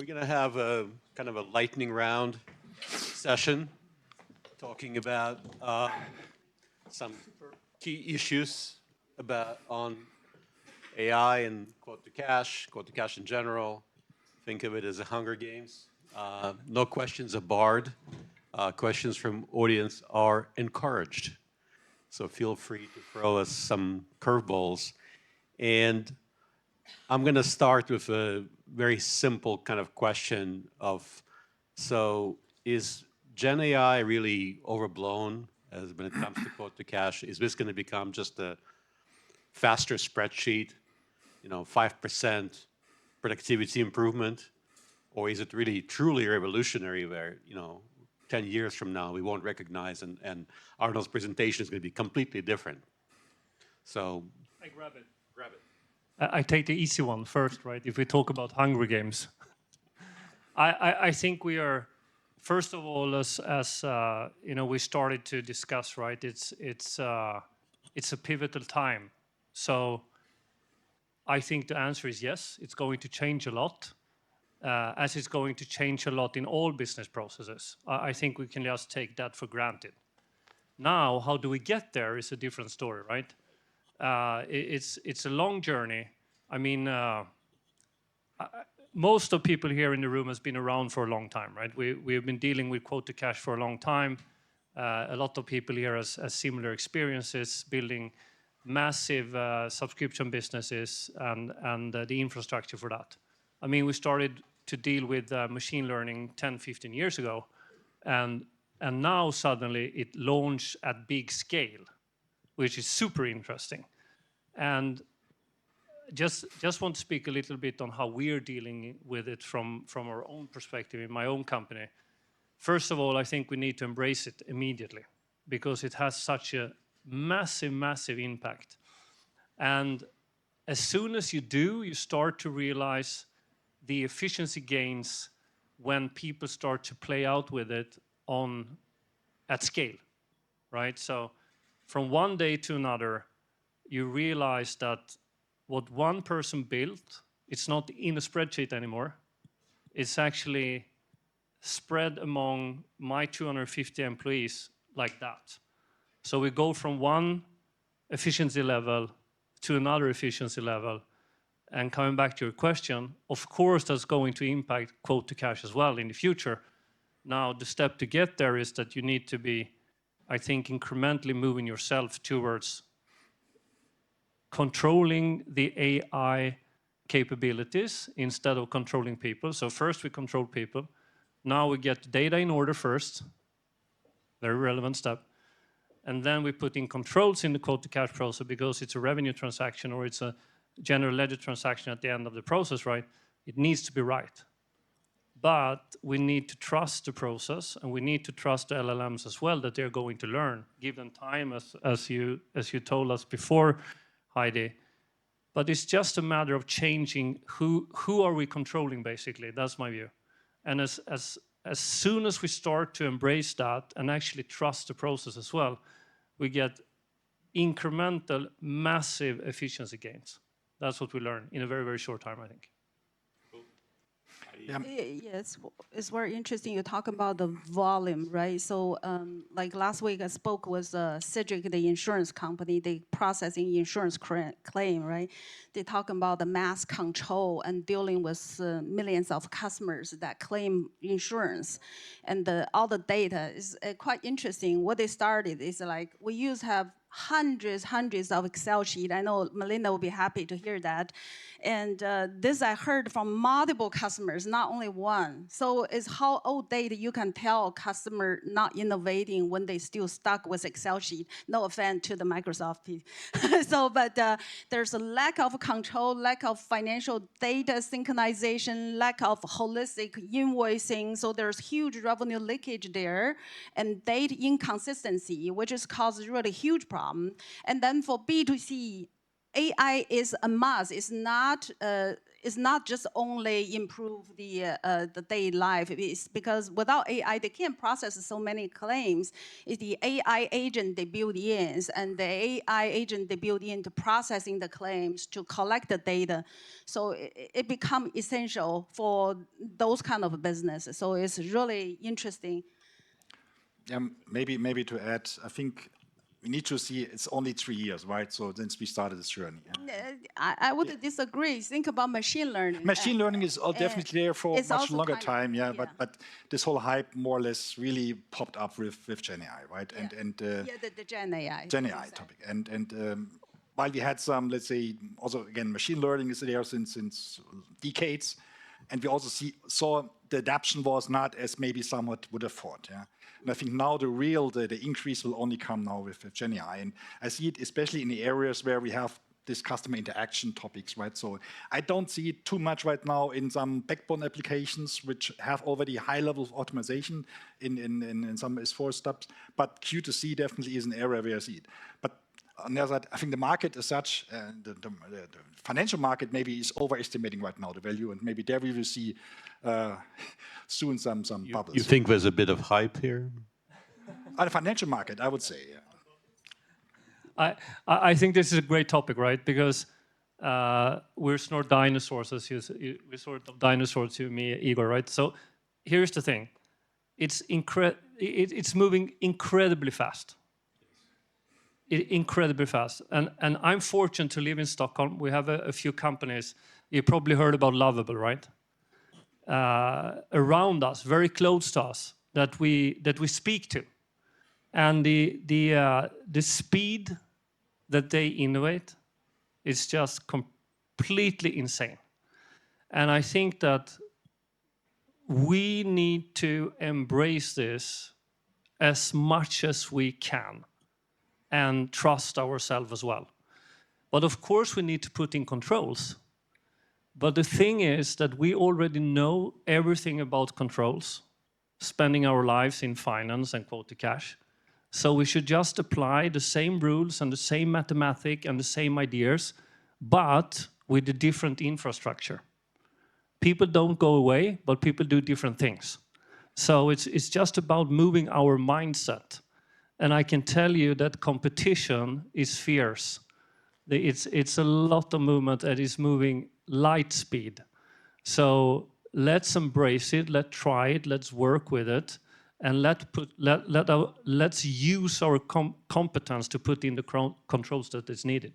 We're going to have a kind of a lightning round session talking about some key issues on AI and quote to cash in general. Think of it as a Hunger Games. No questions are barred. Questions from audience are encouraged. So feel free to throw us some curveballs. And I'm going to start with a very simple kind of question of, so is Gen AI really overblown when it comes to quote to cash? Is this going to become just a faster spreadsheet, 5% productivity improvement? Or is it really truly revolutionary where, 10 years from now we won't recognize and Arnold's presentation is going to be completely different? So I grab it. I take the easy one first, right? If we talk about Hunger Games, I think we are, first of all, as we started to discuss, right? It's a pivotal time. So I think the answer is yes. It's going to change a lot, as it's going to change a lot in all business processes. I think we can just take that for granted. Now, how do we get there is a different story, right? It's a long journey. I mean, most of people here in the room has been around for a long time, right? We have been dealing with quote to cash for a long time. A lot of people here has similar experiences building massive subscription businesses and the infrastructure for that. I mean, we started to deal with machine learning 10, 15 years ago, and now suddenly it launched at big scale, which is super interesting. And just want to speak a little bit on how we're dealing with it from our own perspective in my own company. First of all, I think we need to embrace it immediately because it has such a massive impact. And as soon as you do, you start to realize the efficiency gains when people start to play out with it at scale, right? So from one day to another, you realize that what one person built, it's not in a spreadsheet anymore. It's actually spread among my 250 employees like that. So we go from one efficiency level to another efficiency level. And coming back to your question, of course that's going to impact quote to cash as well in the future. Now the step to get there is that you need to be, I think, incrementally moving yourself towards controlling the AI capabilities instead of controlling people. So first we control people. Now we get data in order first. Very relevant step. And then we put in controls in the quote to cash process because it's a revenue transaction or it's a general ledger transaction at the end of the process, right? It needs to be right. But we need to trust the process and we need to trust the LLMs as well that they're going to learn, give them time as you told us before, Heidi. But it's just a matter of changing who are we controlling, basically. That's my view. And as soon as we start to embrace that and actually trust the process as well, we get incremental, massive efficiency gains. That's what we learn in a very, very short time, I think. Yeah. Yes, it's very interesting. You talk about the volume, right? So, like last week, I spoke with Cedric, the insurance company. They processing insurance claim, right? They talk about the mass control and dealing with millions of customers that claim insurance, and all the data is quite interesting. What they started is like we used to have hundreds of Excel sheets. I know Melinda will be happy to hear that. And this I heard from multiple customers, not only one. So it's how old data you can tell a customer not innovating when they still stuck with Excel sheet. No offense to the Microsoft people. But there's a lack of control, lack of financial data synchronization, lack of holistic invoicing. So there's huge revenue leakage there and data inconsistency, which has caused really huge problem. And then for B2C, AI is a must. It's not just only improve the daily life. It's because without AI, they can't process so many claims. It's the AI agent they build in, and the AI agent they build into processing the claims to collect the data. So it becomes essential for those kind of businesses. So it's really interesting. Maybe to add, I think we need to see it's only 3 years, right? So since we started this journey. I would disagree. Think about machine learning. Machine learning is definitely there for it's much also longer kind of- time, yeah. yeah. But this whole hype more or less really popped up with Gen AI, right? The Gen AI. Gen AI topic. While we had some, let's say, also again, machine learning is there since decades, and we also saw the adaptation was not as maybe somewhat would have thought, yeah. And I think now the increase will only come now with Gen AI, and I see it especially in the areas where we have this customer interaction topics, right? So I don't see it too much right now in some backbone applications which have already high level of automation in some S4 steps, but Q2C definitely is an area where I see it. But on the other side, I think the market as such, the financial market maybe is overestimating right now the value, and maybe there we will see soon some bubbles. You think there's a bit of hype here? On the financial market, I would say, yeah. I think this is a great topic, right? Because we're sort of dinosaurs, we're sort of dinosaurs, you, me, Igor, right? So here's the thing: it's moving incredibly fast. Incredibly fast, and I'm fortunate to live in Stockholm. We have a few companies. You probably heard about Lovable, right? Around us, very close to us, that we speak to. And the speed that they innovate is just completely insane. And I think that we need to embrace this as much as we can and trust ourselves as well. But of course we need to put in controls. But the thing is that we already know everything about controls, spending our lives in finance and quote to cash. So we should just apply the same rules and the same mathematics and the same ideas, but with a different infrastructure. People don't go away, but people do different things. So it's just about moving our mindset. And I can tell you that competition is fierce. It's a lot of movement that is moving light speed. So let's embrace it, let's try it, let's work with it. And let's use our competence to put in the controls that is needed.